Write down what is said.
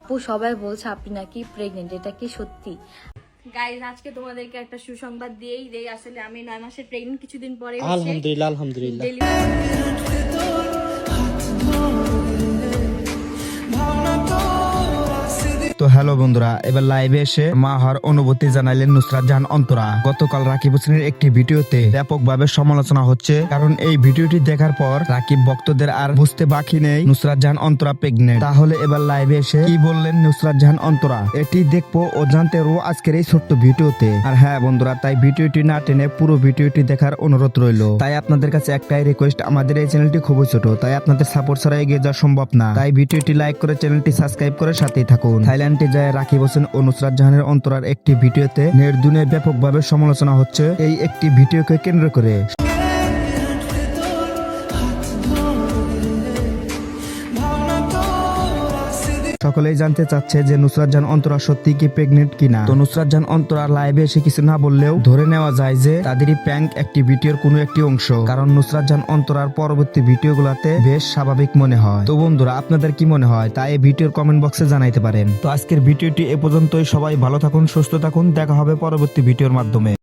আপু সবাই বলছে আপনি নাকি প্রেগনেন্ট, এটা কি সত্যি? গাইজ আজকে তোমাদেরকে একটা সুসংবাদ দিয়েই দেই। আসলে আমি 9 মাসের প্রেগনেন্ট, কিছুদিন পরে আলহামদুলিল্লাহ আলহামদুলিল্লাহ। তো হ্যালো বন্ধুরা, এবার লাইভে এসে মা হওয়ার অনুভূতি জানাইলেন নুসরাত জাহান অন্তরা। গতকাল রাকিব হোসেনের একটি ভিডিওতে ব্যাপকভাবে সমালোচনা হচ্ছে, কারণ এই ভিডিওটি দেখার পর রাকিব ভক্তদের আর বুঝতে বাকি নেই নুসরাত জাহান অন্তরা প্রেগনেন্ট। তাহলে এবার লাইভে এসে কি বললেন নুসরাত জাহান অন্তরা, এটি দেখবো ও জানতে রো আজকের এই ছোট্ট ভিডিওতে। আর হ্যাঁ বন্ধুরা, তাই ভিডিওটি না টেনে পুরো ভিডিওটি দেখার অনুরোধ রইল। তাই আপনাদের কাছে একটাই রিকোয়েস্ট, আমাদের এই চ্যানেলটি খুবই ছোট, তাই আপনাদের সাপোর্ট ছাড়া এগিয়ে যাওয়া সম্ভব না। তাই ভিডিওটি লাইক করে চ্যানেলটি সাবস্ক্রাইব করে সাথেই থাকুন। থাইল্যান্ডে যায় রাকিব হোসেন ও নুসরাত জাহানের অন্তরার একটি ভিডিওতে নেট দুনিয়ায় ব্যাপকভাবে সমালোচনা হচ্ছে এই একটি ভিডিওকে কেন্দ্র করে। সকলেই জানতে চাচ্ছে যে নুসরাত জাহান অন্তরা সত্যি কি প্রেগনেন্ট কিনা। তো নুসরাত জাহান অন্তরা লাইভে এসে কিছু না বললেও ধরে নেওয়া যায় যে তাদেরই প্র্যাঙ্ক একটি ভিডিওর কোনো একটি অংশ, কারণ নুসরাত জাহান অন্তরার পরবর্তী ভিডিওগুলোতে বেশ স্বাভাবিক মনে হয়। তো বন্ধুরা, আপনাদের কি মনে হয় তা এই ভিডিওর কমেন্ট বক্সে জানাইতে পারেন। তো আজকের ভিডিওটি এ পর্যন্তই। সবাই ভালো থাকুন, সুস্থ থাকুন, দেখা হবে পরবর্তী ভিডিওর মাধ্যমে।